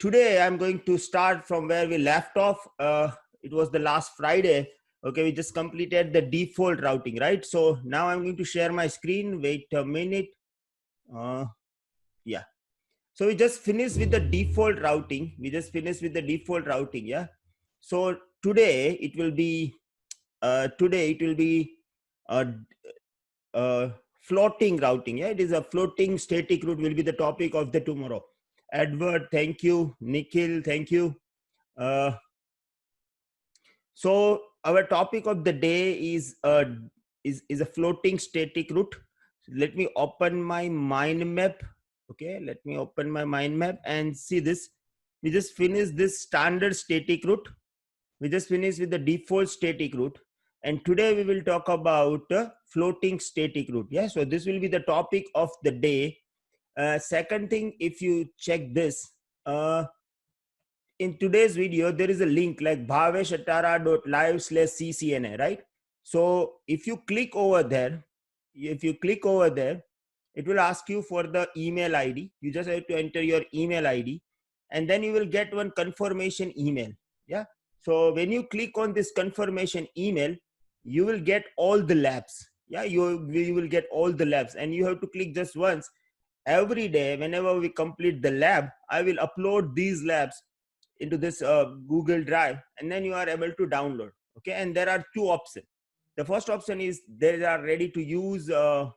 today I'm going to start from where we left off. It was the last Friday. Okay, we just completed the default routing, right? So now I'm going to share my screen. Wait a minute. Yeah. So we just finished with the default routing. Yeah. So today it will be uh, floating routing. Yeah, it is a floating static route will be the topic of the tomorrow. Edward, thank you. Nikhil, thank you. So our topic of the day is a floating static route. Let me open my mind map. Okay, let me open my mind map and see this. We just finished this standard static route. We just finished with the default static route, and today we will talk about floating static route. Yeah, so this will be the topic of the day. Second thing, if you check this, in today's video, there is a link like bhaveshatara.live/ccna, right? So if you click over there, it will ask you for the email ID. You just have to enter your email ID, and then you will get one confirmation email. Yeah. So when you click on this confirmation email, you will get all the labs. Yeah, you will get all the labs, and you have to click just once. Every day, whenever we complete the lab, I will upload these labs into this Google Drive, and then you are able to download. Okay, and there are two options. The first option is they are ready to use a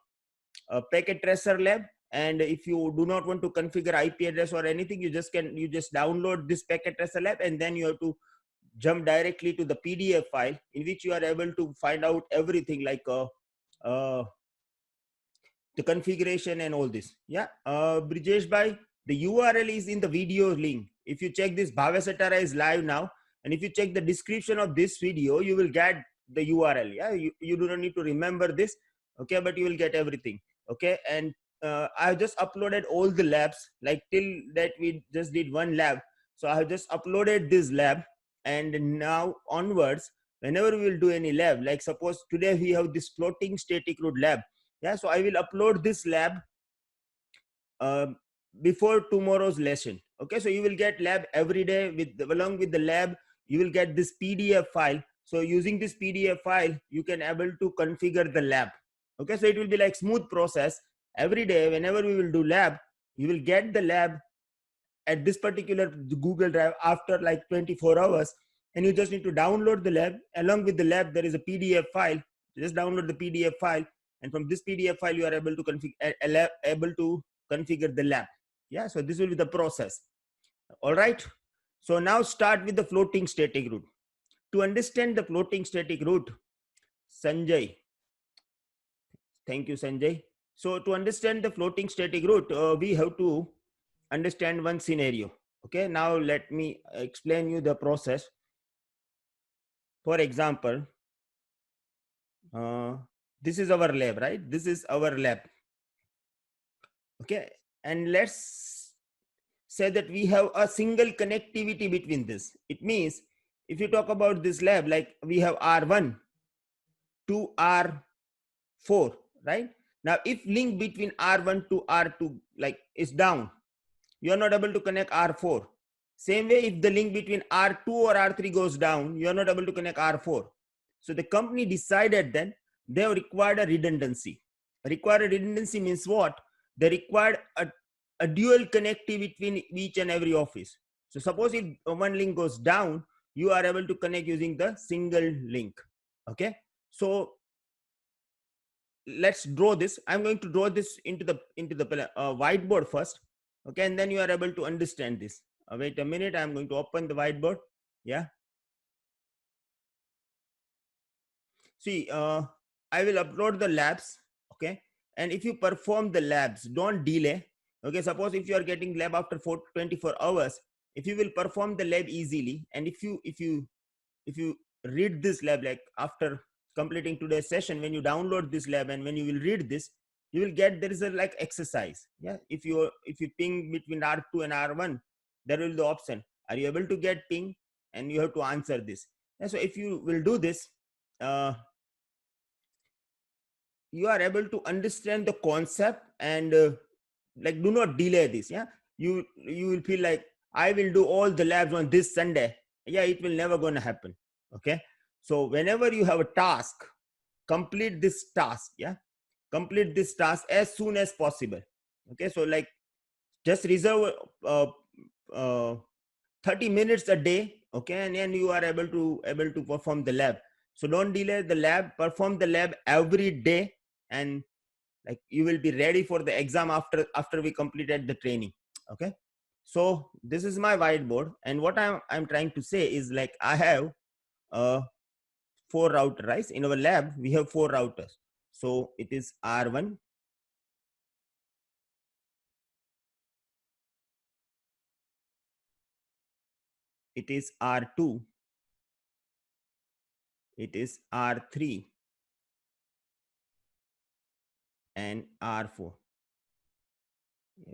packet tracer lab, and if you do not want to configure IP address or anything, you just download this packet tracer lab, and then you have to jump directly to the PDF file in which you are able to find out everything like uh, the configuration and all this. Yeah, Brijesh bhai, the URL is in the video link. If you check this, Bhavesatara is live now, and if you check the description of this video, you will get the URL. Yeah, you do not need to remember this. Okay, but you will get everything. Okay, and I have just uploaded all the labs. Like till that we just did one lab, so I have just uploaded this lab, and now onwards, whenever we will do any lab, like suppose today we have this floating static route lab. Yeah, so I will upload this lab uh, before tomorrow's lesson. Okay, so you will get lab every day. Along with the lab, you will get this PDF file. So using this PDF file, you can able to configure the lab. Okay, so it will be like smooth process. Every day, whenever we will do lab, you will get the lab at this particular Google Drive after like 24 hours, and you just need to download the lab. Along with the lab, there is a PDF file. Just download the PDF file, and from this PDF file, you are able to configure the lab. Yeah, so this will be the process. All right. So now start with the floating static route. To understand the floating static route, Sanjay, thank you, Sanjay. So to understand the floating static route, we have to understand one scenario. Okay, now let me explain you the process. For example, this is our lab, right? This is our lab. Okay, and let's say that we have a single connectivity between this. It means if you talk about this lab, like we have R1 to R4, right? Now if link between R1 to R2 like is down, you are not able to connect R4. Same way, if the link between R2 or R3 goes down, you are not able to connect R4. So the company decided then they have required a redundancy. Required redundancy means what? They required a dual connectivity between each and every office. So suppose if one link goes down, you are able to connect using the single link. Okay. So let's draw this. I'm going to draw this into the whiteboard first. Okay, and then you are able to understand this. Wait a minute, I'm going to open the whiteboard. Yeah, see, I will upload the labs. Okay, and if you perform the labs, don't delay. Okay, suppose if you are getting lab after 24 hours, if you will perform the lab easily, and if you read this lab, like after completing today's session, when you download this lab and when you will read this, you will get there is a like exercise. Yeah, if you ping between R2 and R1, there will be the option, are you able to get ping, and you have to answer this. And so if you will do this, you are able to understand the concept, and like do not delay this. Yeah, you will feel like I will do all the labs on this Sunday. Yeah, it will never gonna happen. Okay. So whenever you have a task, complete this task. Yeah. Complete this task as soon as possible. Okay. So like just reserve uh, uh, 30 minutes a day. Okay. And then you are able to perform the lab. So don't delay the lab, perform the lab every day, and like you will be ready for the exam after we completed the training. Okay. So this is my whiteboard, and what I'm trying to say is like I have 4 routers, right? In our lab we have 4 routers. So it is R1, it is R2, it is R3, and R4.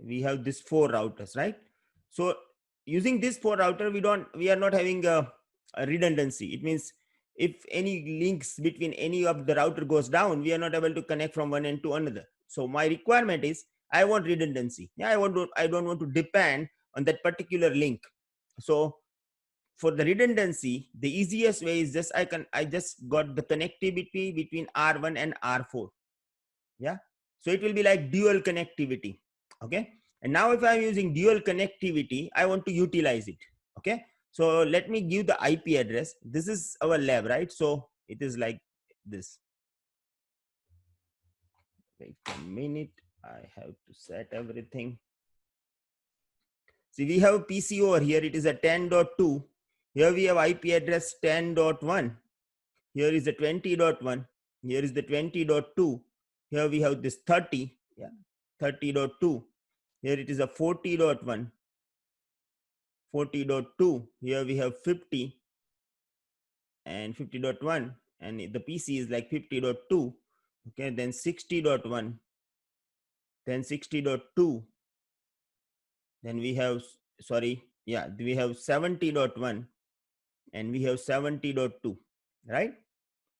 We have these 4 routers, right? So using this 4 router, we are not having a redundancy. It means if any links between any of the router goes down, we are not able to connect from one end to another. So my requirement is I want redundancy. Yeah, I don't want to depend on that particular link. So for the redundancy, the easiest way is just I just got the connectivity between R1 and R4. Yeah. So it will be like dual connectivity. Okay. And now if I'm using dual connectivity, I want to utilize it. Okay. So let me give the IP address. This is our lab, right? So it is like this. Wait a minute. I have to set everything. See, we have a PC over here. It is a 10.2. Here we have IP address 10.1. Here is the 20.1. Here is the 20.2. Here we have this 30. Yeah. 30.2. Here it is a 40.1, 40.2. Here we have 50 and 50.1, and the PC is like 50.2. Okay, then 60.1, then 60.2. Then we have, sorry, yeah, we have 70.1 and we have 70.2, right?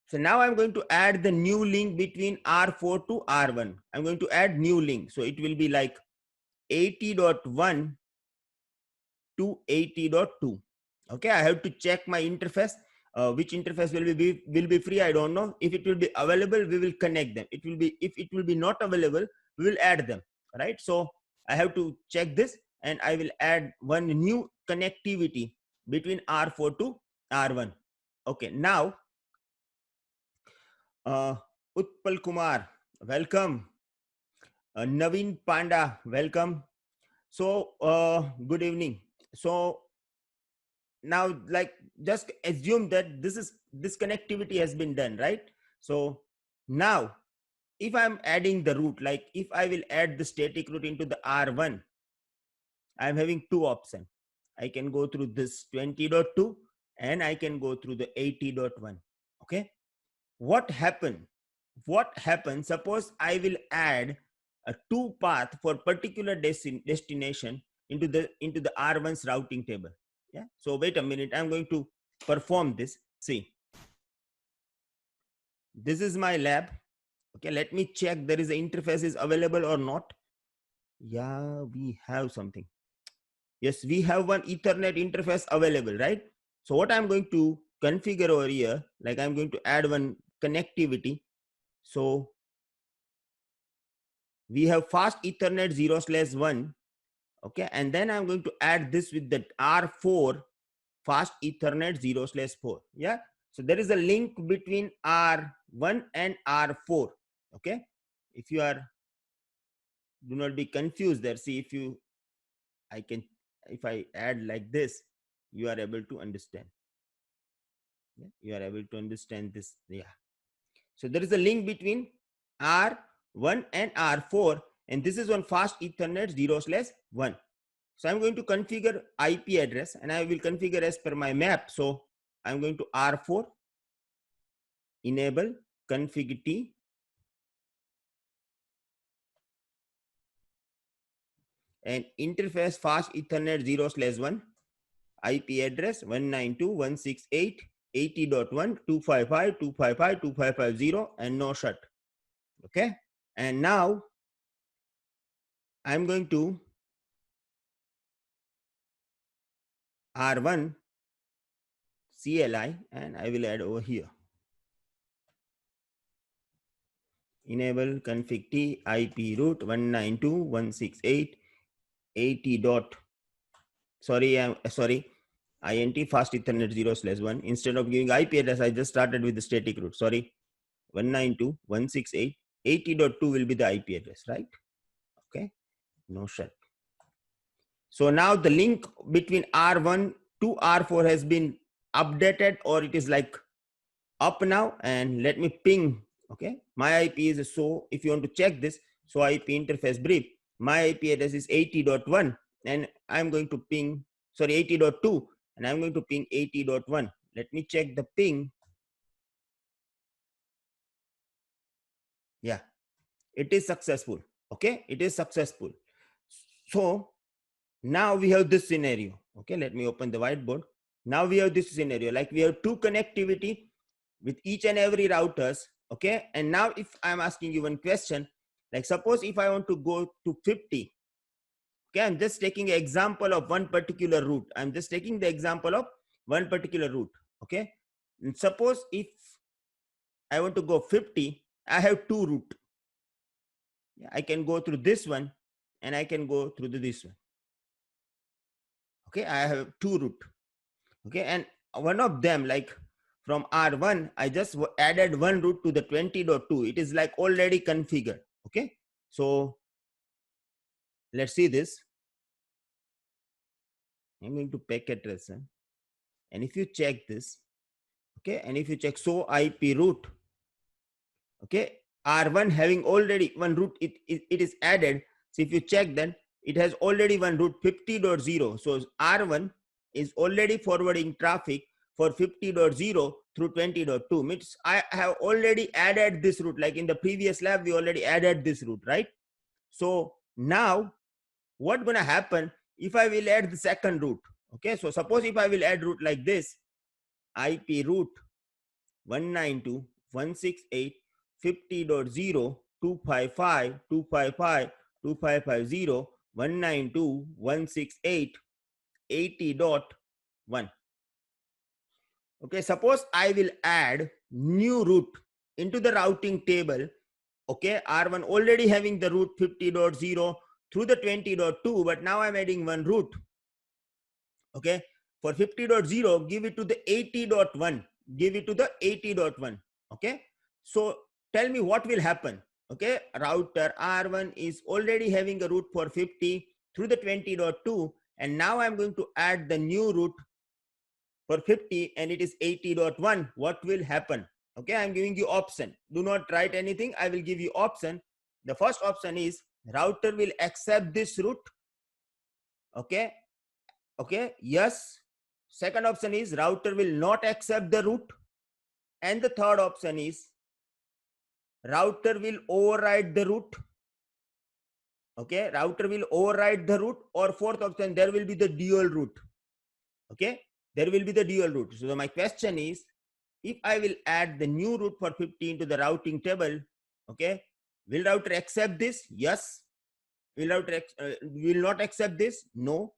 So now I'm going to add the new link between R4 to R1. I'm going to add new link. So it will be like 80.1 to 80.2. Okay, I have to check my interface. Which interface will be free, I don't know. If it will be available, we will connect them. It will be, if it will be not available, we will add them, right? So I have to check this, and I will add one new connectivity between R4 to R1. Okay, now Utpal Kumar, welcome. Naveen Panda, welcome. So good evening. So now like just assume that this connectivity has been done, right? So now if I'm adding the route, like if I will add the static route into the R1, I'm having 2 options. I can go through this 20.2 and I can go through the 80.1. Okay, what happens, suppose I will add a 2 path for particular destination into the R1's routing table. Yeah, so wait a minute, I'm going to perform this. See, this is my lab. Okay, let me check there is an interface is available or not. Yeah, we have something. Yes, we have one Ethernet interface available, right? So what I'm going to configure over here, like I'm going to add one connectivity. So we have fast Ethernet 0/1. Okay, and then I'm going to add this with the R4 fast Ethernet 0/4. Yeah, so there is a link between R1 and R4. Okay, if you are, do not be confused there. See, if you, I can, if I add like this, you are able to understand. Yeah, you are able to understand this. Yeah, so there is a link between R1 and R4, and this is on fast Ethernet 0/1. So I'm going to configure IP address, and I will configure as per my map. So I'm going to R4 enable config T, and interface fast Ethernet 0/1, IP address 192.168.80.1.255.255.255.0, and no shut. Okay, and now I'm going to R1 CLI, and I will add over here. Enable config T IP root 192.168.80 dot. Sorry, int fast ethernet 0/1. Instead of giving IP address, I just started with the static root. Sorry, 192.168.80.2 will be the IP address, right? Okay, no shell. So now the link between R1 to R4 has been updated, or it is like up now. And let me ping. Okay, my IP is, so if you want to check this, so IP interface brief, my IP address is 80.1, and I'm going to ping, sorry, 80.2, and I'm going to ping 80.1. Let me check the ping. Yeah, it is successful. Okay, it is successful. So now we have this scenario. Okay, let me open the whiteboard. Now we have this scenario, like we have two connectivity with each and every routers. Okay, and now if I'm asking you one question, like suppose if I want to go to 50, okay, I'm just taking an example of one particular route. I'm just taking the example of one particular route. Okay, and suppose if I want to go 50, I have two route. I can go through this one, and I can go through this one. Okay, I have two route. Okay, and one of them, like from R1, I just added one route to the 20.2. It is like already configured. Okay, so let's see this. I'm going to packet tracer, and if you check this, okay, and if you check so IP route, okay, R1 having already one route, it is added. So if you check, then it has already one route 50.0. So R1 is already forwarding traffic for 50.0 through 20.2. Means I have already added this route. Like in the previous lab, we already added this route, right? So now what gonna happen if I will add the second route? Okay, so suppose if I will add route like this, IP route 192.168.50.255.255.0.192.168.80.1. Okay, suppose I will add new route into the routing table. Okay, R1 already having the route 50.0 through the 20.2, but now I'm adding one route. Okay, for 50.0, give it to the 80.1. Give it to the 80.1. Okay, so tell me what will happen. Okay, router R1 is already having a route for 50 through the 20.2, and now I'm going to add the new route for 50, and it is 80.1. What will happen? Okay, I'm giving you option. Do not write anything. I will give you option. The first option is router will accept this route. Okay, okay, yes. Second option is router will not accept the route. And the third option is router will override the route. Okay, router will override the route. Or fourth option, there will be the dual route. Okay, there will be the dual route. So my question is, if I will add the new route for 50 into the routing table, okay, will router accept this? Yes. Will router will not accept this? No.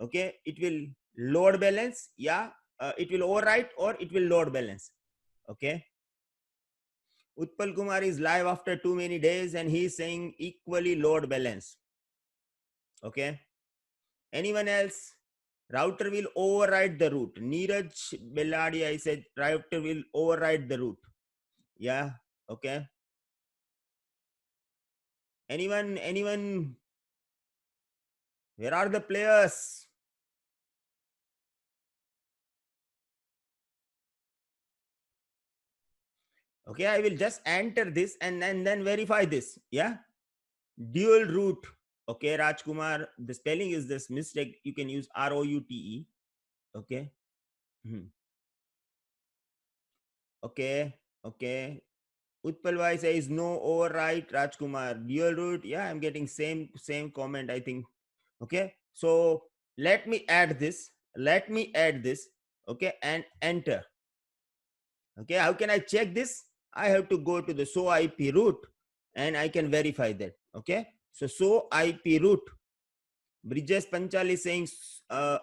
Okay, it will load balance. Yeah, it will overwrite, or it will load balance. Okay, Utpal Kumar is live after too many days, and he is saying equally load balance. Okay, anyone else? Router will override the route. Neeraj Belladi, I said router will override the route. Yeah, okay. Anyone? Where are the players? Okay, I will just enter this and then verify this. Yeah, dual route. Okay, Rajkumar, the spelling is this mistake. You can use ROUTE. Okay. Okay. Okay. Utpal Bhai says no overwrite. Rajkumar, dual route. Yeah, I'm getting same comment, I think. Okay, so let me add this. Okay, and enter. Okay, how can I check this? I have to go to the so IP route, and I can verify that. Okay, so IP route. Bridges Panchal is saying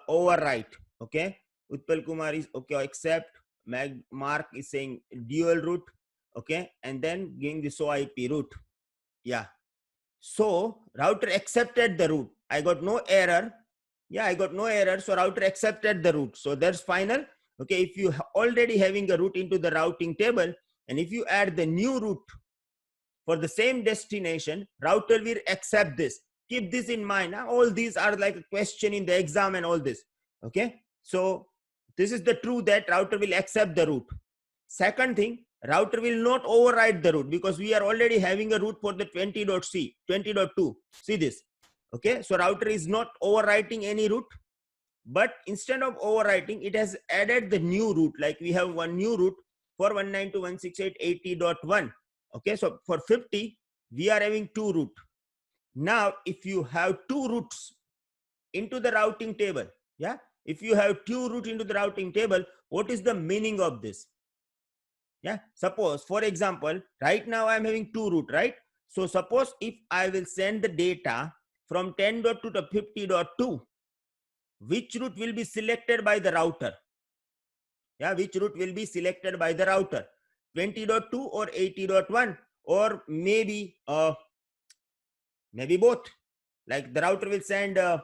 overwrite. Okay, Utpal Kumar is okay, accept. Mark is saying dual route. Okay, and then giving the SO IP route. Yeah, so router accepted the route. I got no error. Yeah, I got no error. So router accepted the route. So that's final. Okay, if you already having a route into the routing table, and if you add the new route for the same destination, router will accept this. Keep this in mind. All these are like a question in the exam and all this. Okay, so this is the truth that router will accept the route. Second thing, router will not override the route because we are already having a route for the 20.c, 20.2. See this. Okay, so router is not overwriting any route, but instead of overwriting, it has added the new route. Like we have one new route for 192.168.80.1. Okay, so for 50, we are having two route. Now, if you have two routes into the routing table, yeah, if you have two route into the routing table, what is the meaning of this? Yeah, suppose for example, right now I'm having two route, right? So suppose if I will send the data from 10.2 to 50.2, which route will be selected by the router? Yeah, which route will be selected by the router? 20.2 or 80.1, or maybe maybe both. Like the router will send uh,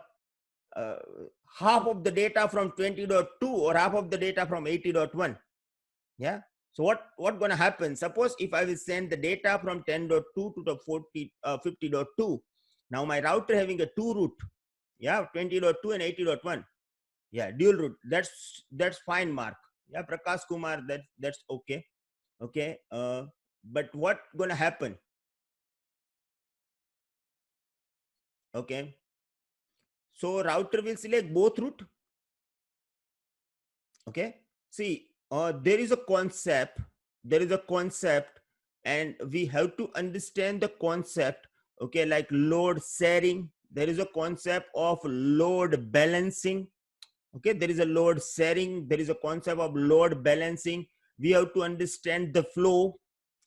half of the data from 20.2 or half of the data from 80.1. Yeah, so what gonna happen? Suppose if I will send the data from 10.2 to the 50.2, now my router having a two route. Yeah, 20.2 and 80.1. Yeah, dual route. That's fine, Mark. Yeah, Prakash Kumar, that's okay. Okay, but what gonna happen? Okay, so router will select both route. Okay, see, there is a concept. There is a concept, and we have to understand the concept. Okay, like load sharing. There is a concept of load balancing. Okay, there is a load sharing. There is a concept of load balancing. We have to understand the flow.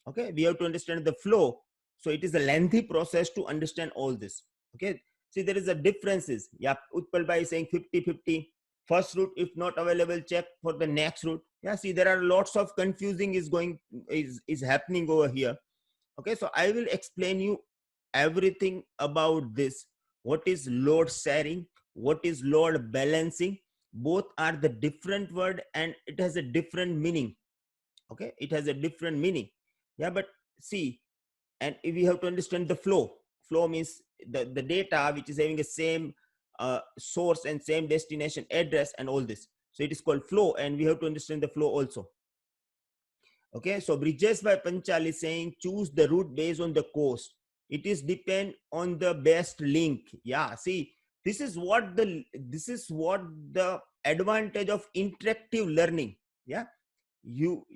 Okay, we have to understand the flow. So it is a lengthy process to understand all this. Okay, see, there is a differences. Yeah, Utpal Bhai is saying 50-50. First route if not available, check for the next route. Yeah, see, there are lots of confusing is happening over here. Okay, so I will explain you everything about this. What is load sharing? What is load balancing? Both are the different word and it has a different meaning. Okay, it has a different meaning. Yeah, but see, and if we have to understand the flow means the data which is having the same source and same destination address and all this. So it is called flow, and we have to understand the flow also. Okay, so Bridges by Panchal is saying choose the route based on the cost. It is depend on the best link. Yeah, see, this is what the advantage of interactive learning. Yeah, you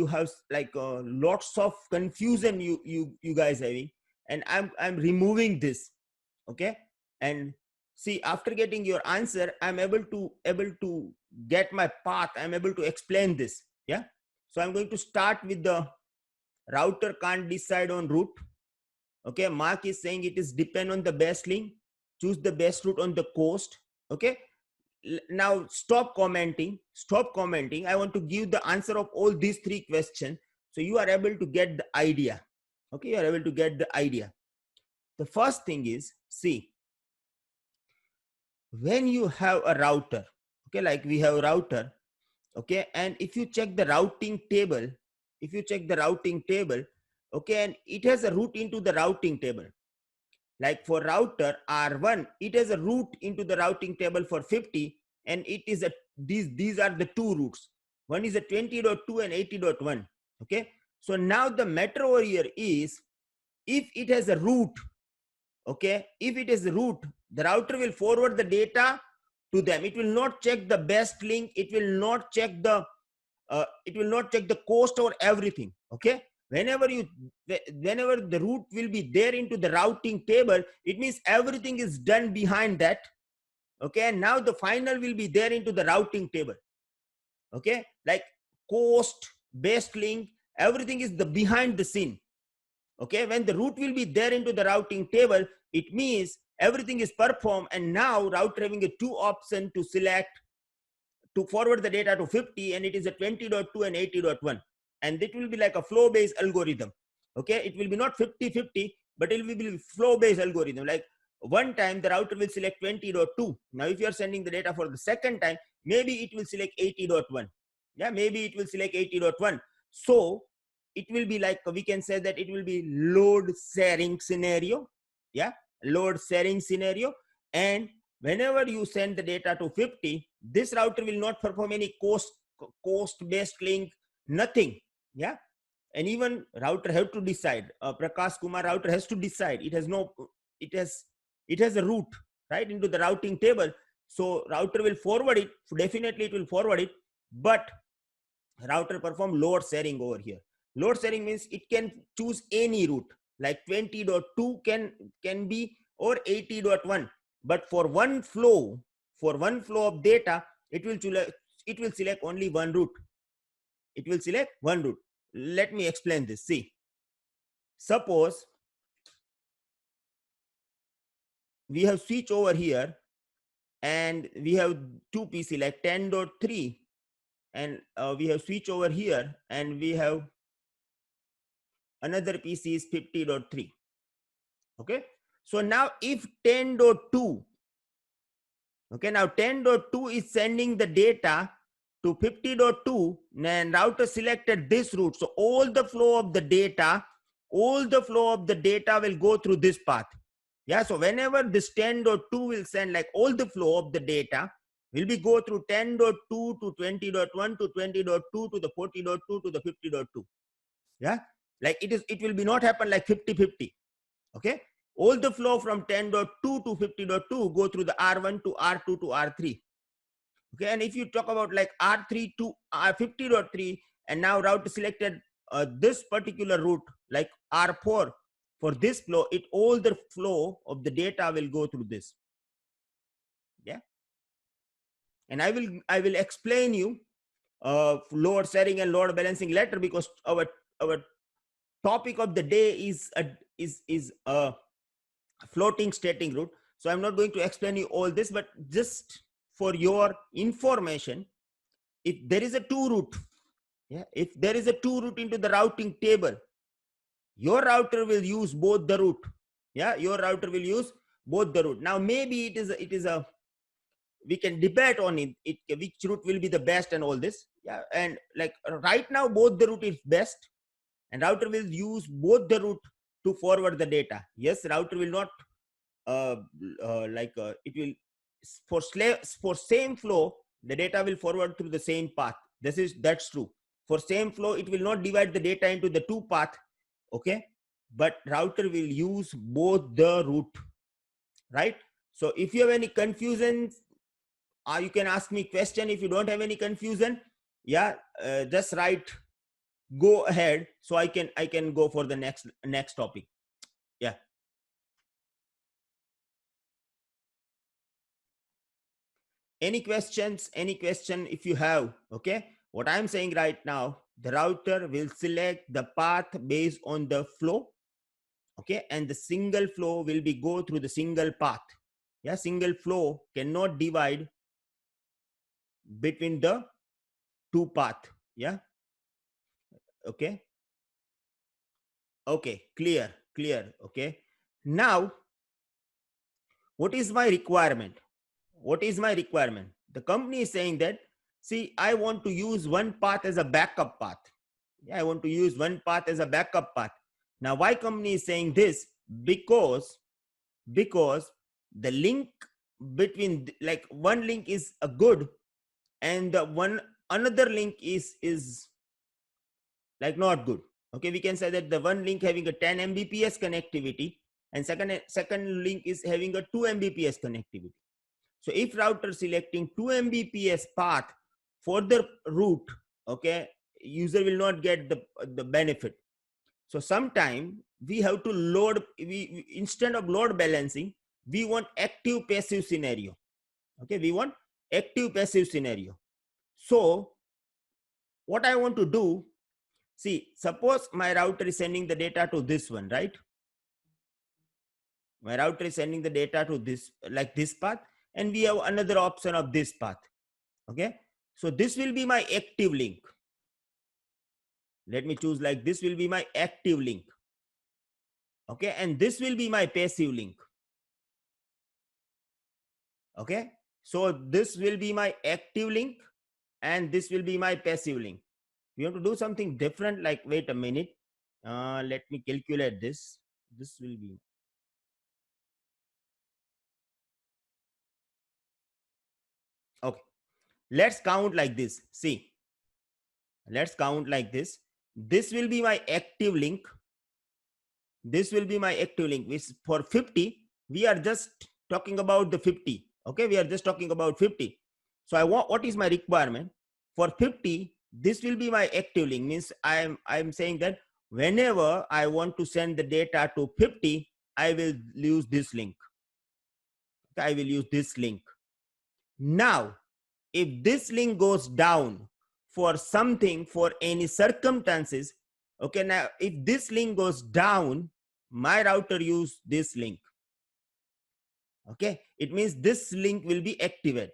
have like lots of confusion you guys having, and I'm removing this. Okay, and see, after getting your answer, I'm able to get my path. I'm able to explain this. Yeah, so I'm going to start with the router can't decide on route. Okay, Mark is saying it is depend on the best link. Choose the best route on the coast. Okay, now stop commenting. Stop commenting. I want to give the answer of all these three questions, so you are able to get the idea. Okay, you are able to get the idea. The first thing is, see, when you have a router, okay, like we have a router, okay, and if you check the routing table, okay, and it has a route into the routing table. Like for router R1, it has a route into the routing table for 50, and it is a these are the two routes. One is a 20.2 and 80.1. Okay, so now the matter over here is, if it has a route, okay, if it is a route, the router will forward the data to them. It will not check the best link. It will not check the cost or everything. Okay, whenever the route will be there into the routing table, it means everything is done behind that. Okay, and now the final will be there into the routing table. Okay, like cost, best link, everything is the behind the scene. Okay, when the route will be there into the routing table, it means everything is performed, and now router having a two option to select to forward the data to 50, and it is a 20.2 and 80.1, and it will be like a flow based algorithm. Okay, it will be not 50-50, but it will be flow based algorithm. Like one time the router will select 20.2. Now if you are sending the data for the second time, maybe it will select 80.1. Yeah, maybe it will select 80.1. So it will be like, we can say that it will be load sharing scenario. Yeah, load sharing scenario. And whenever you send the data to 50, this router will not perform any cost based link, nothing. Yeah, and even router have to decide, Prakash Kumar router has to decide. It has no, it has, it has a route right into the routing table. So router will forward it, definitely it will forward it, but router perform load sharing over here. Load sharing means it can choose any route, like 20.2 can be, or 80.1, but for one flow, of data, it will select only one route. It will select one route. Let me explain this. See, suppose we have switch over here, and we have two PC like 10.3, and we have switch over here, and we have another PC is 50.3. Okay, so now if 10.2, okay, now 10.2 is sending the data to 50.2, and router selected this route. So all the flow of the data, will go through this path. Yeah, so whenever this 10.2 will send, like all the flow of the data will be go through 10.2 to 20.1 to 20.2 to the 40.2 to the 50.2. Yeah, like it will be not happen like 50-50. Okay, all the flow from 10.2 to 50.2 go through the R1 to R2 to R3. Okay, and if you talk about like R3 to R50.3, and now route selected this particular route like R4 for this flow, it all the flow of the data will go through this. Yeah, and I will explain you load sharing and load balancing later, because our topic of the day is a floating static route. So I'm not going to explain you all this, but just for your information, if there is a two route, yeah, if there is a two route into the routing table, your router will use both the route. Yeah, your router will use both the route. Now maybe it is a we can debate on it, which route will be the best and all this. Yeah, and like right now both the route is best, and router will use both the route to forward the data. Yes, router will not it will for same flow, the data will forward through the same path. That's true. For same flow, it will not divide the data into the two path. Okay, but router will use both the route, right? So if you have any confusion, you can ask me question. If you don't have any confusion, yeah, just write, go ahead, so I can go for the next topic. Yeah, any questions, if you have. Okay, what I'm saying right now, the router will select the path based on the flow. Okay, and the single flow will be go through the single path. Yeah, single flow cannot divide between the two path. Yeah, okay, clear. Okay, now what is my requirement? The company is saying that, see, I want to use one path as a backup path. Yeah, I want to use one path as a backup path. Now why company is saying this? Because the link between, like, one link is a good, and the one another link is like not good. Okay, we can say that the one link having a 10 Mbps connectivity, and second link is having a 2 Mbps connectivity. So if router selecting 2 Mbps path for the route, okay, user will not get the benefit. So sometime we have to load, we instead of load balancing, we want active passive scenario. Okay, we want active passive scenario. So what I want to do, see, suppose my router is sending the data to this one, right? My router is sending the data to this, like this path, and we have another option of this path. Okay, So this will be my active link. Let me choose like this will be my active link. Okay, and this will be my passive link. Okay, so this will be my active link and this will be my passive link. We want to do something different, like wait a minute, let me calculate this. This will be, okay, let's count like this. See, let's count like this. This will be my active link. This will be my active link, which for 50 we are just talking about the 50. Okay, we are just talking about 50. So I want, what is my requirement for 50? This will be my active link, means I'm saying that whenever I want to send the data to 50, I will use this link. Okay, I will use this link. Now if this link goes down for something, for any circumstances, okay, now if this link goes down, my router use this link. Okay, it means this link will be activated.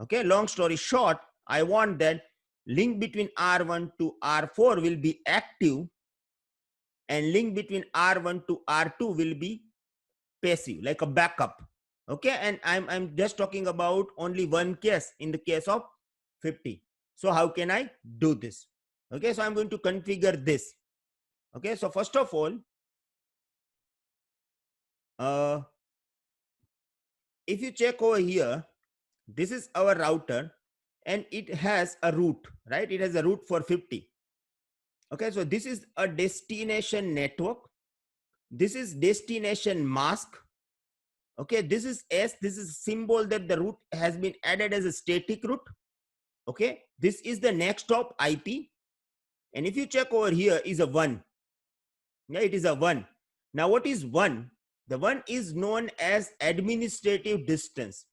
Okay, long story short, I want that link between R1 to R4 will be active and link between R1 to R2 will be passive, like a backup. Okay, and I'm just talking about only one case, in the case of 50. So how can I do this? Okay, so I'm going to configure this. Okay, so first of all, if you check over here, this is our router and it has a route, right? It has a route for 50. Okay, so this is a destination network. This is destination mask. Okay, this is S, this is symbol that the route has been added as a static route. Okay, this is the next hop IP. And if you check over here is a 1. Yeah, it is a 1. Now what is 1? The 1 is known as administrative distance.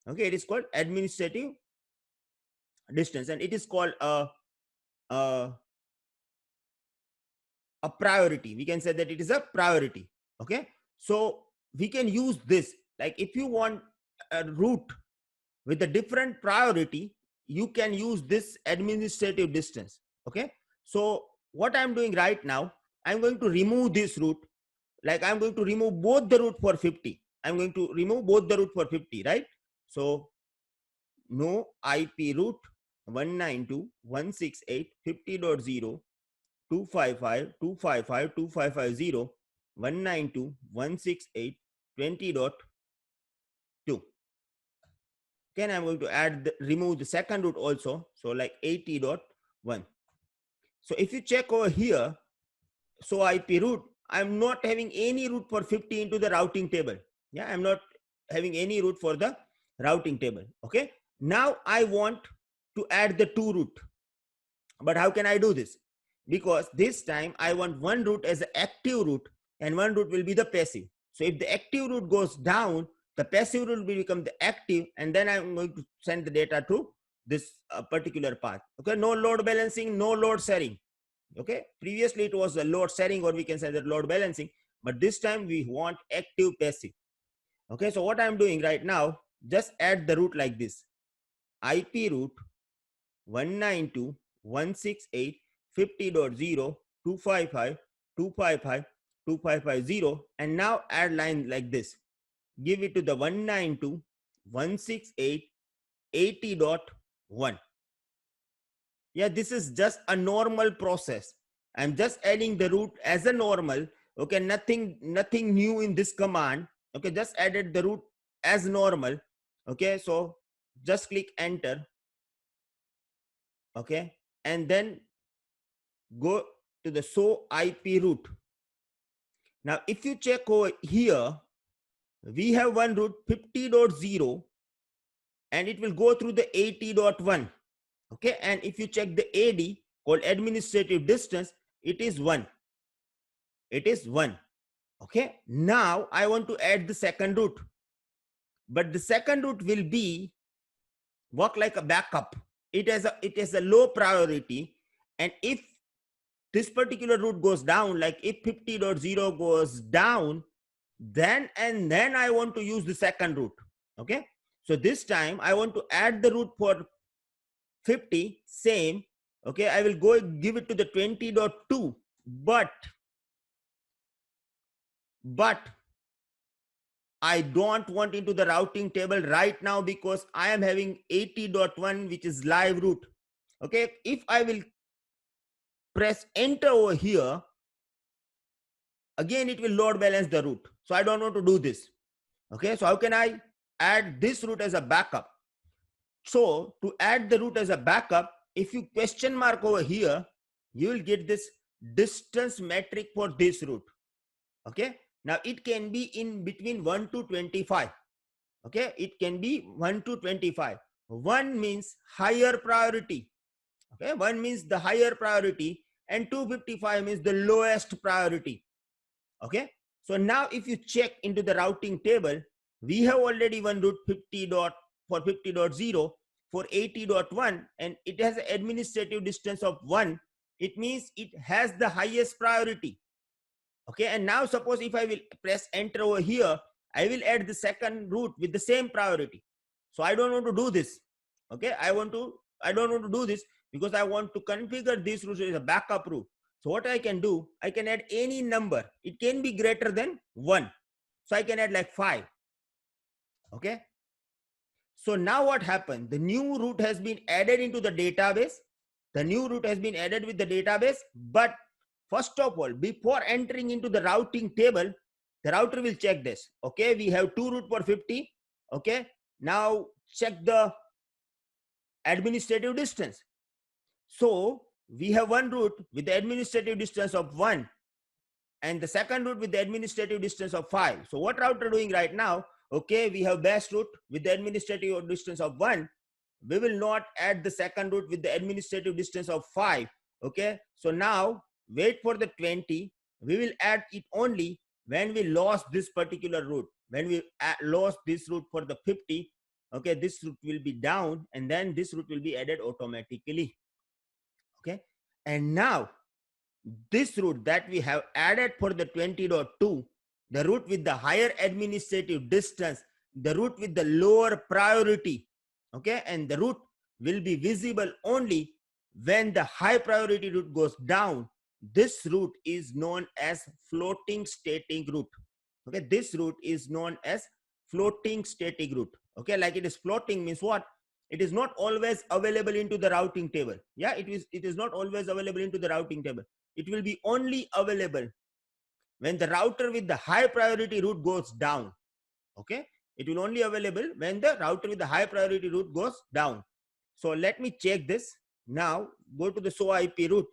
Okay, it is called administrative distance and it is called a priority. We can say that it is a priority. Okay, so we can use this, like if you want a route with a different priority, you can use this administrative distance. Okay, so what I'm doing right now, I'm going to remove this route. Like I'm going to remove both the route for 50. I'm going to remove both the route for 50, right? So no IP route 192.168.50.0 255.255.255.0 192.168.20.2. Then I'm going to add remove the second route also, so like 80.1. So if you check over here, so IP route, I'm not having any route for 50 into the routing table. Yeah, I'm not having any route for the routing table. Okay, now I want to add the 2 route, but how can I do this? Because this time I want one route as an active route and one route will be the passive. So if the active route goes down, the passive route will become the active, and then I'm going to send the data to this particular path. Okay, no load balancing, no load sharing. Okay, previously it was a load sharing, or we can say that load balancing, but this time we want active passive. Okay, so what I'm doing right now, just add the route like this: IP route 192.168.50.0 255.255.255.0, and now add line like this. Give it to the 192.168.80.1. Yeah, this is just a normal process. I'm just adding the route as a normal. Okay, nothing new in this command. Okay, just added the route as normal. Okay, so just click enter. Okay, and then go to the show IP route. Now if you check over here, we have one route 50.0 and it will go through the 80.1. Okay, and if you check the AD called administrative distance, it is 1. It is 1. Okay, now I want to add the second route, but the second route will be work like a backup. It has a low priority, and if this particular route goes down, like if 50.0 goes down, then I want to use the second route. Okay, so this time I want to add the route for 50, same. Okay, I will go give it to the 20.2, but I don't want into the routing table right now because I am having 80.1, which is live route. Okay, if I will press enter over here, again it will load balance the route. So I don't want to do this. Okay, so how can I add this route as a backup? So to add the route as a backup, if you question mark over here, you will get this distance metric for this route. Okay, now it can be in between 1 to 25. Okay, it can be 1 to 25. 1 means higher priority. Okay, 1 means the higher priority, and 255 means the lowest priority. Okay, so now if you check into the routing table, we have already one route 50 dot for 50.0 for 80.1, and it has an administrative distance of 1. It means it has the highest priority. Okay, and now suppose if I will press enter over here, I will add the second route with the same priority. So I don't want to do this. Okay, I don't want to do this because I want to configure this route as a backup route. So what I can do, I can add any number. It can be greater than 1. So I can add like 5. Okay, so now what happened? The new route has been added into the database. The new route has been added with the database, but first of all, before entering into the routing table, the router will check this. Okay, we have 2 route for 50. Okay, now check the administrative distance. So we have one route with the administrative distance of 1 and the second route with the administrative distance of 5. So what router doing right now? Okay, we have best route with the administrative distance of 1. We will not add the second route with the administrative distance of 5. Okay, so now wait for the 20. We will add it only when we lost this particular route. When we lost this route for the 50, okay, this route will be down and then this route will be added automatically. Okay, and now this route that we have added for the 20.2, the route with the higher administrative distance, the route with the lower priority, okay, and the route will be visible only when the high priority route goes down. This route is known as floating static route. Okay, this route is known as floating static route. Okay, like it is floating means what? It is not always available into the routing table. Yeah, it is not always available into the routing table. It will be only available when the router with the high priority route goes down. Okay, it will only available when the router with the high priority route goes down. So let me check this. Now go to the show IP route,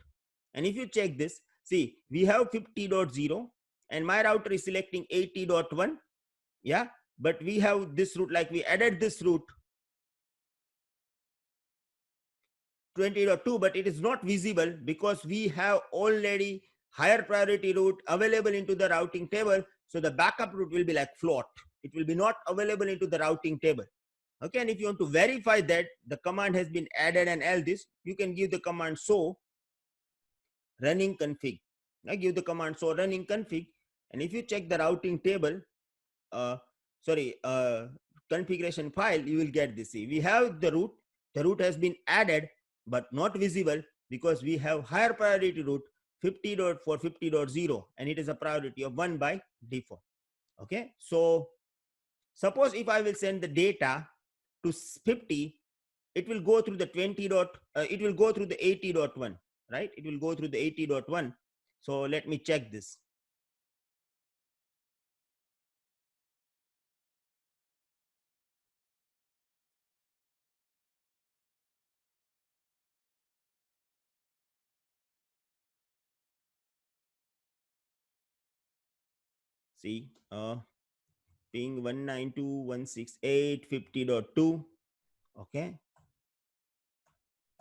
and if you check this, see we have 50.0 and my router is selecting 80.1. Yeah, but we have this route, like we added this route 20.2, but it is not visible because we have already higher priority route available into the routing table. So the backup route will be like float. It will be not available into the routing table. Okay, and if you want to verify that the command has been added and all this, you can give the command show running config. I give the command show running config, and if you check the routing table, configuration file, you will get this. See, we have the route. The route has been added but not visible because we have higher priority route 50.450.0 and it is a priority of 1 by default. Okay, so suppose if I will send the data to 50, it will go through the 20 dot it will go through the 80.1, right? It will go through the 80.1. So let me check this. See, ping 192.168.50.2. Okay,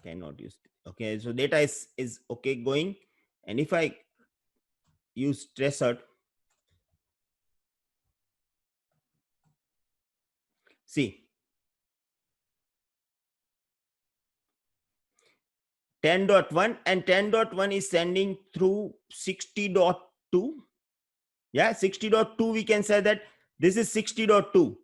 cannot use it. Okay, so data is okay going, and if I use Trezor, see 10.1 and 10.1 is sending through 60.2. Yeah, 60.2, we can say that this is 60.2.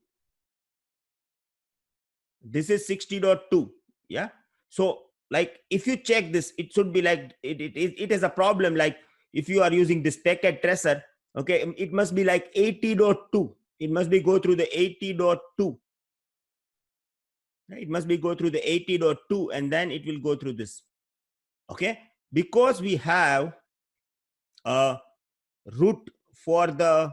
This is 60.2. Yeah, so like if you check this, it should be like it is a problem. Like if you are using this packet tracer, okay, it must be like 80.2. It must be go through the 80.2. It must be go through the 80.2 and then it will go through this. Okay, because we have a route for the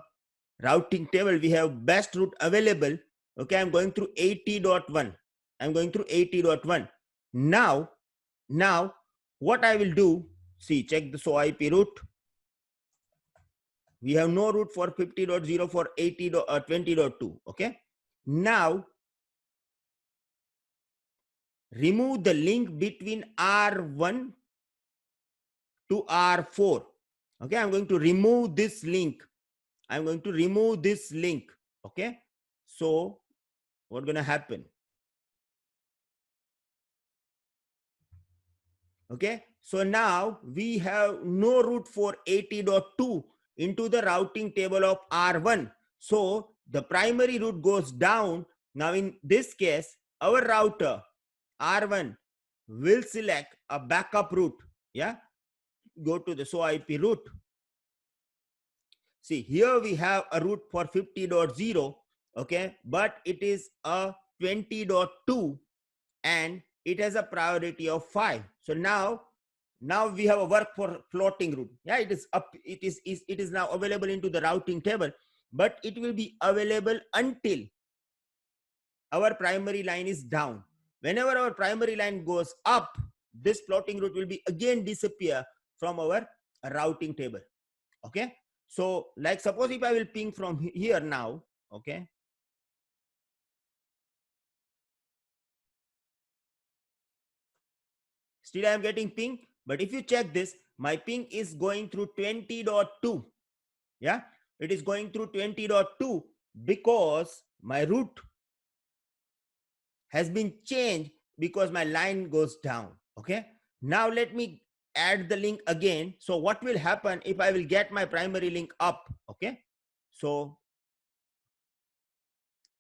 routing table, we have best route available. Okay, I'm going through 80.1. I'm going through 80.1. Now what I will do, see, check the SOIP route. We have no route for 50.0 for 20.2. Okay, now remove the link between R1 to R4. Okay, I'm going to remove this link. I'm going to remove this link. Okay, so what's going to happen? Okay, so now we have no route for 80.2 into the routing table of R1. So the primary route goes down. Now in this case, our router R1 will select a backup route. Yeah, go to the SOIP route. See, here we have a route for 50.0, okay, but it is a 20.2 and it has a priority of 5. So now we have a work for floating route. Yeah, it is up, it is now available into the routing table, but it will be available until our primary line is down. Whenever our primary line goes up, this floating route will be again disappear from our routing table. Okay, so like suppose if I will ping from here now, okay, still I am getting ping, but if you check this, my ping is going through 20.2. Yeah, it is going through 20.2 because my route has been changed because my line goes down. Okay, now let me add the link again. So what will happen if I will get my primary link up? Okay, so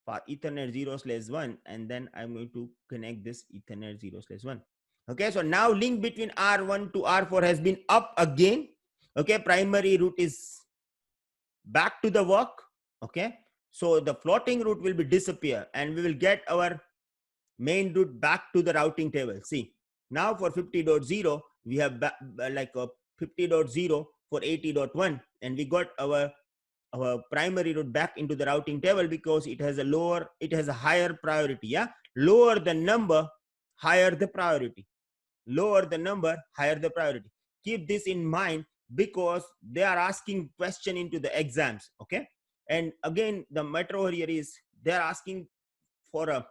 for Ethernet 0/1, and then I'm going to connect this Ethernet 0/1. Okay, so now link between R1 to R4 has been up again. Okay, primary route is back to the work. Okay, so the floating route will be disappear and we will get our main route back to the routing table. See, now for 50.0 we have like a 50.0 for 80.1 and we got our primary route back into the routing table because it has a higher priority. Yeah, lower the number, higher the priority. Lower the number, higher the priority. Keep this in mind because they are asking question into the exams. Okay, and again the matter here is they are asking for a,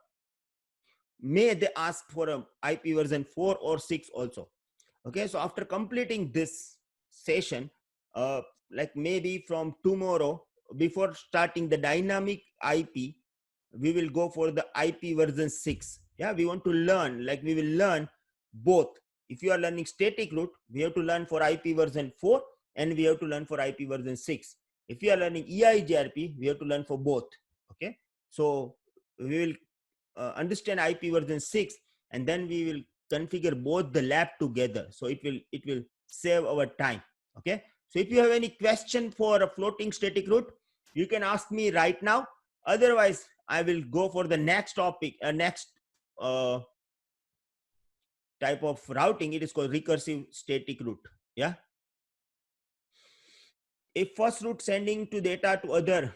may they ask for a IP version 4 or 6 also. Okay, so after completing this session, like maybe from tomorrow, before starting the dynamic IP, we will go for the IP version 6. Yeah, we want to learn, like we will learn both. If you are learning static route, we have to learn for IP version 4 and we have to learn for IP version 6. If you are learning EIGRP, we have to learn for both. Okay, so we will understand IP version 6 and then we will configure both the lab together, so it will save our time. Okay, so if you have any question for a floating static route, you can ask me right now. Otherwise I will go for the next topic, next type of routing. It is called recursive static route. Yeah, if first route sending to data to other,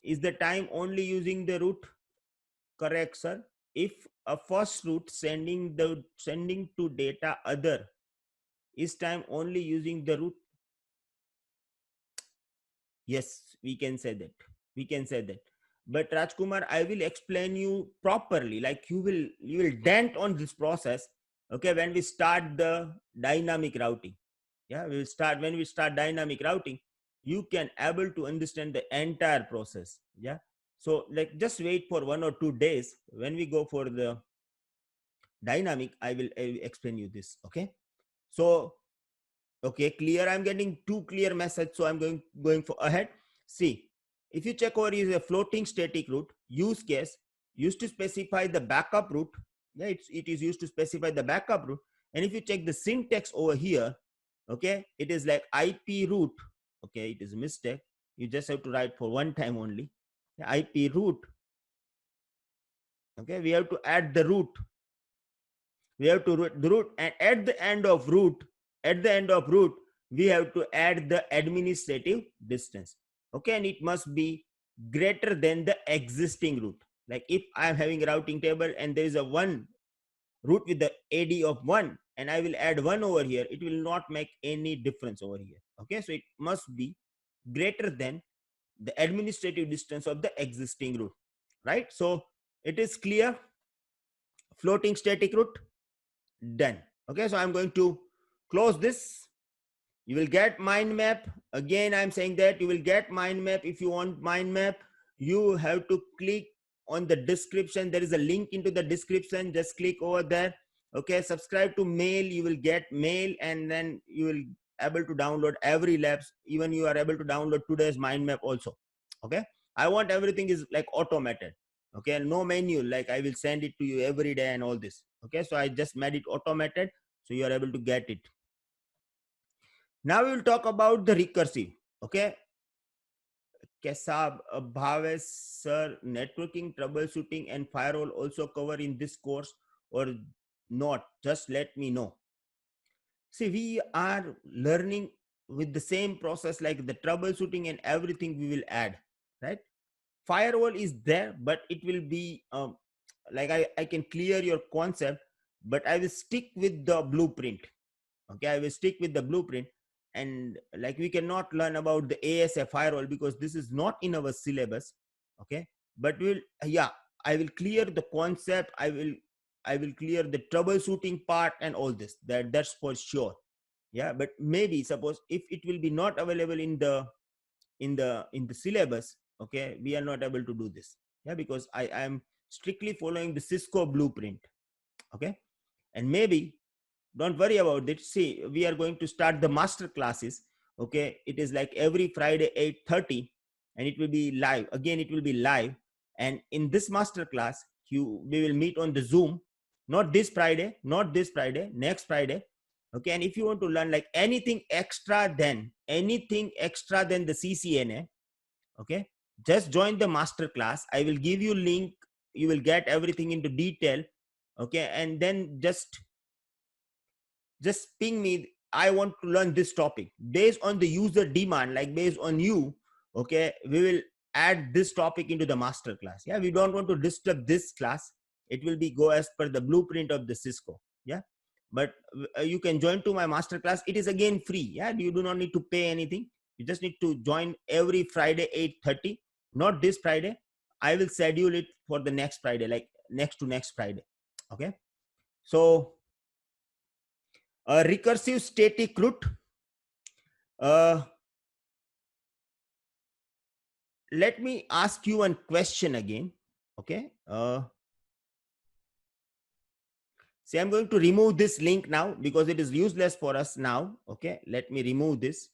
is the time only using the route? Correct, sir. If a first route sending to data other, is time only using the route? Yes, we can say that. We can say that. But Rajkumar, I will explain you properly. Like you will dent on this process. Okay, when we start the dynamic routing. Yeah, when we start dynamic routing, you can able to understand the entire process. Yeah. So like just wait for 1 or 2 days. When we go for the dynamic, I will explain you this. Okay, so okay, clear. I'm getting two clear message, so I'm going for ahead. See, if you check over is a floating static route use case used to specify the backup route. Yeah, it is used to specify the backup route, And if you check the syntax over here, okay, it is like IP root. Okay, it is a mistake. You just have to write for one time only. IP root. Okay, we have to add the root. We have to root the root, and at the end of root, we have to add the administrative distance. Okay, and it must be greater than the existing root. Like if I'm having a routing table and there is a one root with the AD of 1 and I will add 1 over here, it will not make any difference over here. Okay, so it must be greater than the administrative distance of the existing root, right? So it is clear. Floating static root, done. Okay, so I'm going to close this. You will get mind map. Again, I'm saying that you will get mind map. If you want mind map, you have to click on the description. There is a link into the description. Just click over there. Okay, subscribe to mail. You will get mail, and then you will able to download every labs. Even you are able to download today's mind map also. Okay, I want everything is like automated. Okay, no menu, like I will send it to you every day and all this. Okay, so I just made it automated, so you are able to get it. Now we will talk about the recursive. Okay, Kesab, Bhavesh sir, networking, troubleshooting and firewall also cover in this course or not? Just let me know. See, we are learning with the same process, like the troubleshooting and everything we will add, right? Firewall is there, but it will be like I can clear your concept, but I will stick with the blueprint. Okay, I will stick with the blueprint. And like we cannot learn about the ASA firewall because this is not in our syllabus. Okay, but we'll, yeah, I will clear the concept. I will clear the troubleshooting part and all this. That's for sure. Yeah, but maybe suppose if it will be not available in the syllabus, okay, we are not able to do this. Yeah, because I am strictly following the Cisco blueprint. Okay, and maybe don't worry about it. See, we are going to start the master classes. Okay, it is like every Friday 8:30, and it will be live. Again, it will be live. And in this master class, we will meet on the Zoom. Not this Friday, not this Friday, next Friday. Okay, and if you want to learn like anything extra than the CCNA, okay, just join the master class. I will give you link. You will get everything into detail. Okay, and then just ping me. I want to learn this topic based on the user demand, like based on you. Okay, we will add this topic into the master class. Yeah, we don't want to disturb this class. It will be go as per the blueprint of the Cisco. Yeah, but you can join to my master class. It is again free. Yeah, you do not need to pay anything. You just need to join every Friday 8:30. Not this Friday. I will schedule it for the next Friday, like next to next Friday. Okay, so a recursive static root. Let me ask you one question again. Okay, see, I'm going to remove this link now because it is useless for us now. Okay, let me remove this.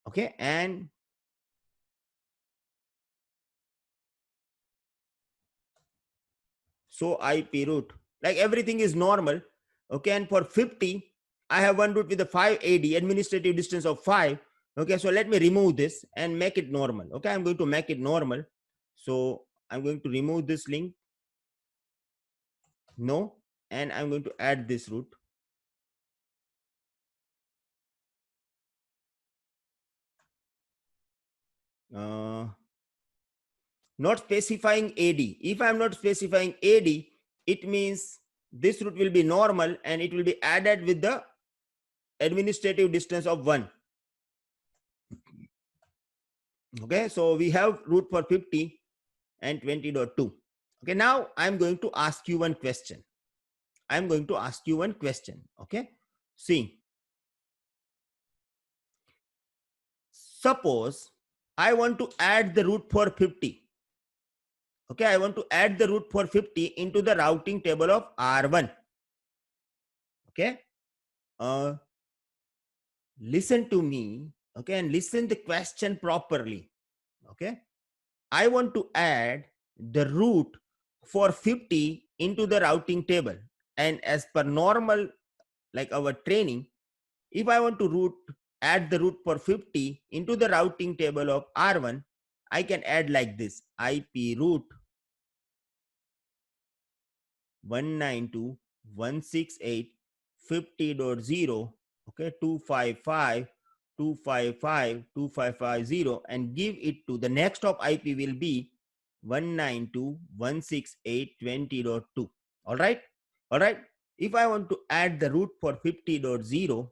Okay, and so IP root, like everything is normal. Okay, and for 50 I have one root with a 5 AD, administrative distance of 5. Okay, so let me remove this and make it normal. Okay, I'm going to make it normal. So I'm going to remove this link. No, and I'm going to add this root. Not specifying AD. If I'm not specifying AD, it means this root will be normal and it will be added with the administrative distance of 1. Okay, so we have root for 50 and 20.2. Okay, now I'm going to ask you one question. Okay, see, suppose I want to add the root for 50. Okay, I want to add the root for 50 into the routing table of R1. Okay, listen to me. Okay, and listen the question properly. Okay, I want to add the root for 50 into the routing table. And as per normal, like our training, if I want to add the route for 50 into the routing table of R1, I can add like this: IP route 192.168.50.0, okay, 255.255.255.0, and give it to the next hop IP will be 192.168.20.2. All right. All right. If I want to add the route for 50.0,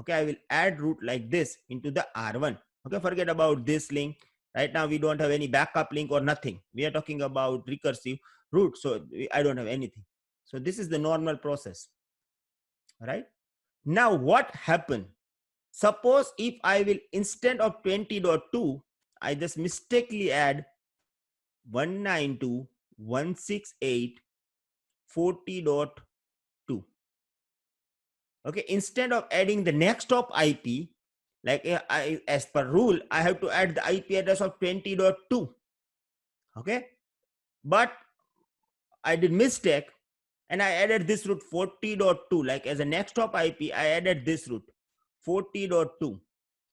okay, I will add route like this into the R1. Okay, forget about this link. Right now, we don't have any backup link or nothing. We are talking about recursive route. So I don't have anything. So this is the normal process, right? Now what happened? Suppose if I will, instead of 20.2, I just mistakenly add 192.168.40.2. Okay, instead of adding the next hop IP, like as per rule, I have to add the IP address of 20.2. Okay, but I did mistake and I added this route 40.2, like as a next hop IP, I added this route 40.2.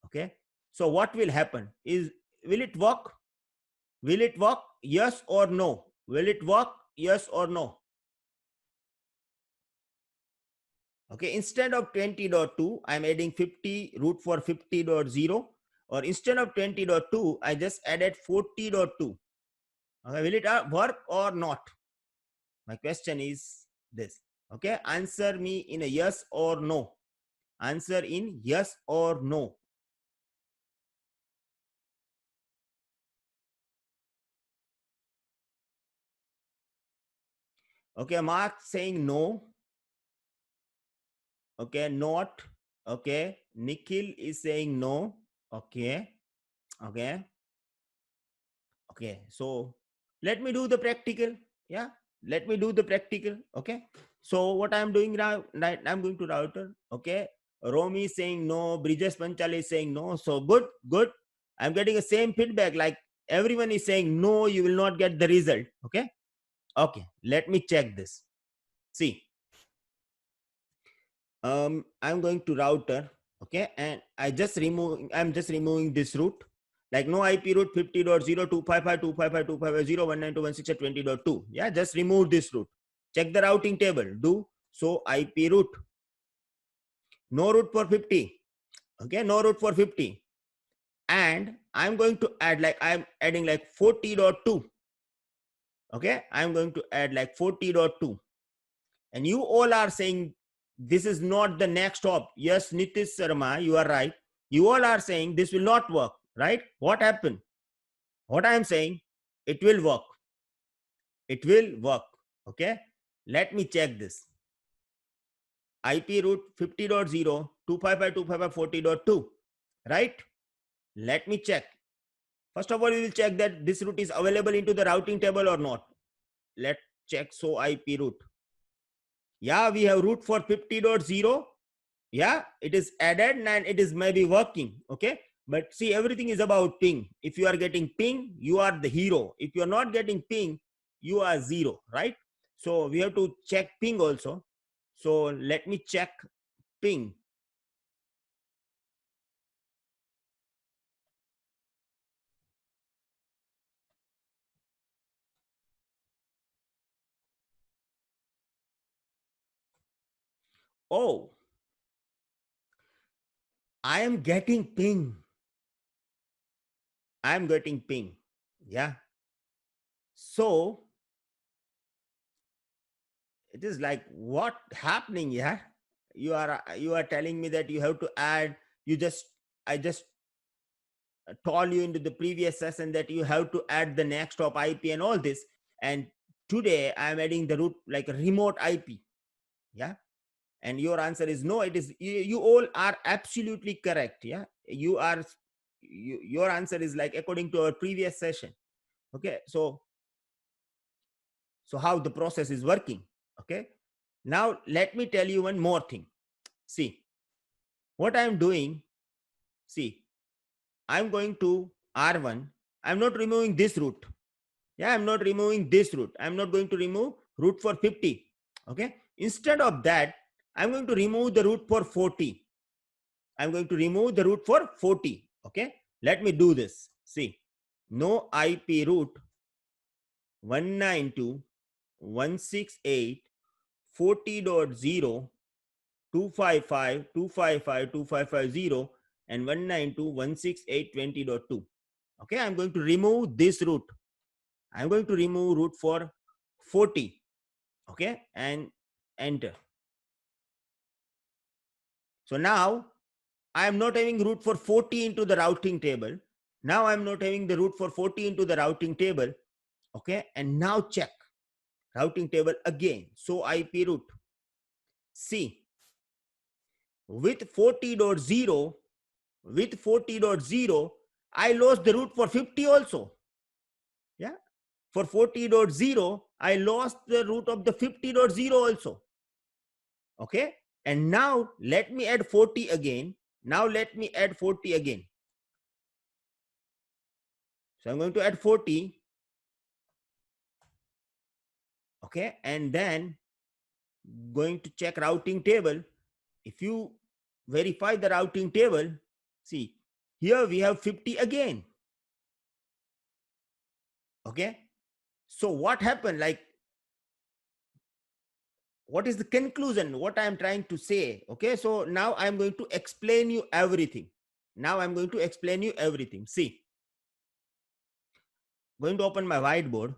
Okay, so what will happen is, will it work? Will it work? Yes or no? Will it work? Yes or no? Okay, instead of 20.2, I'm adding 50 route for 50.0, or instead of 20.2, I just added 40.2. Okay, will it work or not? My question is this. Okay, answer me in a yes or no. Answer in yes or no. Okay, Mark saying no. Okay, not. Okay, Nikhil is saying no. Okay, okay, okay. So let me do the practical. Yeah, let me do the practical. Okay, so what I'm doing now, I'm going to router. Okay, Romy is saying no. Bridges Panchal is saying no. So good, good. I'm getting the same feedback. Like everyone is saying no, you will not get the result. Okay, okay. Let me check this. See, I'm going to router. Okay, and I'm just removing this route, like no IP route 50.0.255.255.255.0.192.168.20.2. Yeah, just remove this route. Check the routing table. Do so IP route. No route for 50. Okay, no route for 50. And I'm going to add, like I'm adding like 40.2. Okay, I'm going to add like 40.2. And you all are saying this is not the next hop. Yes, Nitish Sharma, you are right. You all are saying this will not work, right? What happened? What I am saying, it will work. It will work. Okay, let me check this. IP route 50.0, 255.255.40.2, right? Let me check. First of all, we will check that this route is available into the routing table or not. Let's check. So IP route. Yeah, we have route for 50.0. Yeah, it is added and it is maybe working. Okay, but see, everything is about ping. If you are getting ping, you are the hero. If you are not getting ping, you are zero, right? So we have to check ping also. So let me check ping. Oh, I am getting ping. I am getting ping. Yeah, so it is like, what happening? Yeah, you are telling me that you have to add. I just told you into the previous session that you have to add the next hop IP and all this. And today I'm adding the root like a remote IP. Yeah. And your answer is no. It is, you all are absolutely correct. Yeah. Your answer is like according to our previous session. Okay. So how the process is working. Okay. Now let me tell you one more thing. See what I'm doing. See, I'm going to R1. I'm not removing this route. Yeah, I'm not removing this root. I'm not going to remove root for 50. Okay. Instead of that, I'm going to remove the root for 40. I'm going to remove the root for 40. Okay. Let me do this. See, no IP root 192.168.40.0.255.255.255.0 and 192.168.20.2. Okay, I'm going to remove this root. I'm going to remove root for 40. Okay, and enter. So now I am not having root for 40 into the routing table. Now I'm not having the root for 40 into the routing table. Okay, and now check routing table again. So IP root. See, with 40.0, I lost the root for 50 also. Yeah, for 40.0, I lost the root of the 50.0 also. Okay, and now let me add 40 again. Now let me add 40 again. So I'm going to add 40. Okay, and then going to check routing table. If you verify the routing table, see, here we have 50 again. Okay, so what happened? Like, what is the conclusion? What I am trying to say? Okay, so now I'm going to explain you everything. Now I'm going to explain you everything. See, going to open my whiteboard.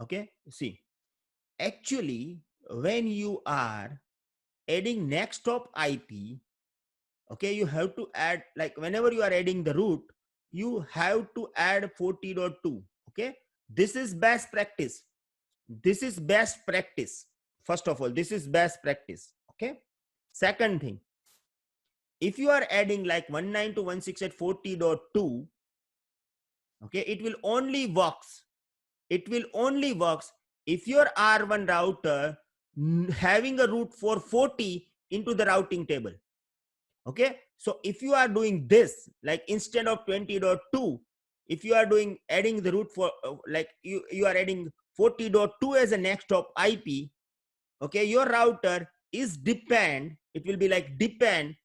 Okay, see, actually, when you are adding next hop IP, okay, you have to add, like, whenever you are adding the root, you have to add 40.2. Okay, this is best practice. This is best practice. First of all, this is best practice. Okay, second thing, if you are adding like 192.168.40.2, okay, it will only works. It will only works if your R1 router having a root for 40 into the routing table. Okay, so if you are doing this, like instead of 20.2, if you are doing adding the root for like you are adding 40.2 as a next hop IP, okay, your router is depend, it will be like depend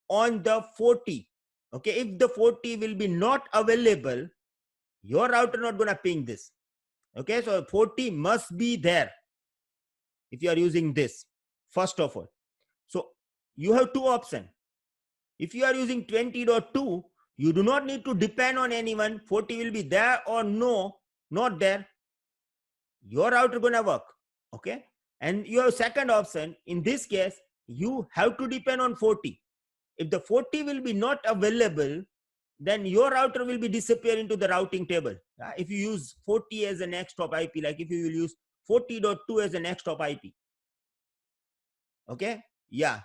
on the 40. Okay, if the 40 will be not available, your router not gonna ping this. Okay, so 40 must be there if you are using this, first of all. So you have two options. If you are using 20.2, you do not need to depend on anyone. 40 will be there or no, not there. Your router gonna work. Okay, and your second option, in this case, you have to depend on 40. If the 40 will be not available, then your router will be disappear into the routing table. If you use 40 as a next hop IP, like if you will use 40.2 as a next hop IP. Okay, yeah,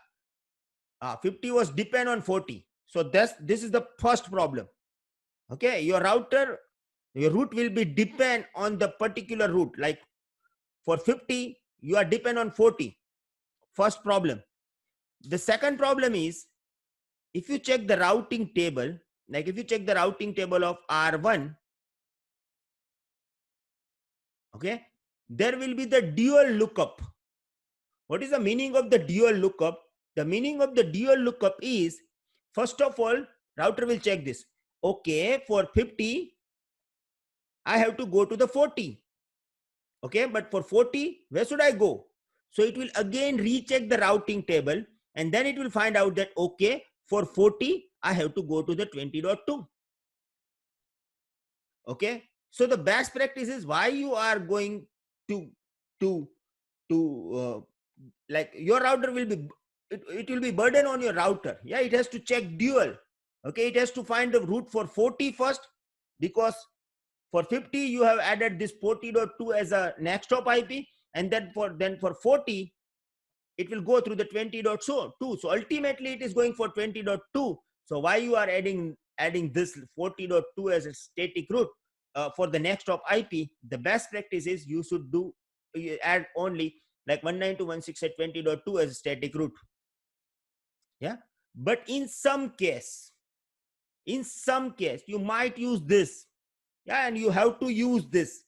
50 was depend on 40. So this is the first problem. Okay, your router, your root will be depend on the particular root. Like for 50, you are depend on 40. First problem. The second problem is, if you check the routing table, like if you check the routing table of R1, okay, there will be the dual lookup. What is the meaning of the dual lookup? The meaning of the dual lookup is, first of all, router will check this. Okay, for 50, I have to go to the 40. Okay, but for 40, where should I go? So it will again recheck the routing table, and then it will find out that, okay, for 40, I have to go to the 20.2. Okay, so the best practice is, why you are going to to like your router will be, it will be burden on your router. Yeah, it has to check dual. Okay, it has to find the root for 40 first, because for 50 you have added this 40.2 as a next hop IP, and then for 40 it will go through the 20.2. So ultimately it is going for 20.2. So why you are adding this 40.2 as a static root for the next hop IP? The best practice is you should do, you add only like 192.168.20.2 as a static root. Yeah, but in some case you might use this. Yeah, and you have to use this.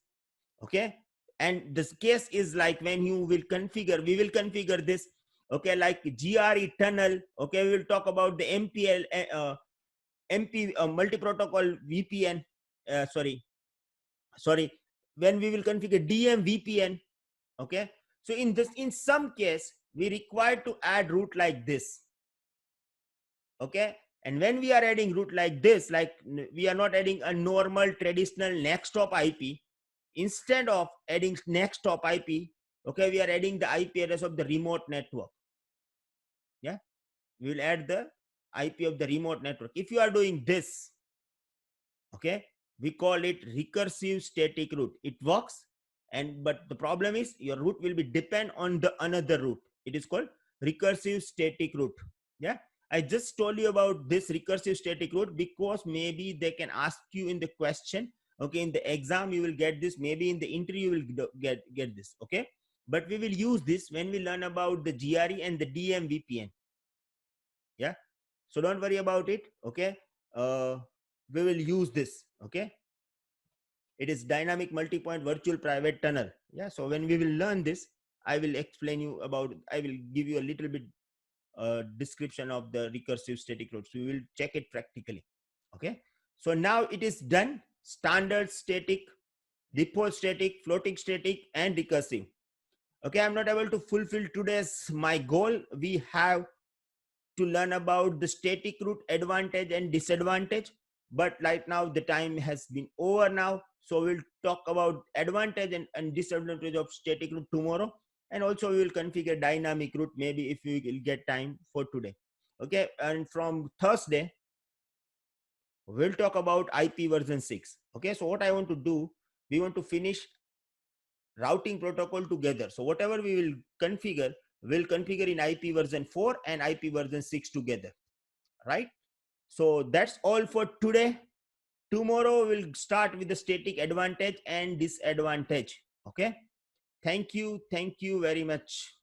Okay, and this case is like when you will configure, we will configure this, okay, like GRE tunnel. Okay, we will talk about the MPL MP multi-protocol VPN. Sorry, when we will configure DM VPN. Okay, so in this, in some case, we require to add route like this. Okay, and when we are adding route like this, like we are not adding a normal traditional next hop IP. Instead of adding next hop IP, okay, we are adding the IP address of the remote network. Yeah, we will add the IP of the remote network. If you are doing this, okay, we call it recursive static route. It works, and but the problem is your route will be depend on the another route. It is called recursive static route. Yeah, I just told you about this recursive static route because maybe they can ask you in the question. Okay, in the exam you will get this, maybe in the interview you will get this. Okay, but we will use this when we learn about the GRE and the DM VPN. Yeah, so don't worry about it. Okay, we will use this. Okay, it is dynamic multi-point virtual private tunnel. Yeah, so when we will learn this, I will explain you about, I will give you a little bit description of the recursive static routes. We will check it practically. Okay, so now it is done. Standard static, default static, floating static, and recursive. Okay, I'm not able to fulfill today's my goal. We have to learn about the static route advantage and disadvantage, but right now the time has been over now, so we'll talk about advantage and disadvantage of static route tomorrow, and also we will configure dynamic route maybe if we will get time for today. Okay, and from Thursday we'll talk about IP version 6. Okay, so what I want to do, we want to finish routing protocol together. So whatever we will configure, we'll configure in IP version 4 and IP version 6 together, right? So that's all for today. Tomorrow we'll start with the static advantage and disadvantage. Okay. Thank you. Thank you very much.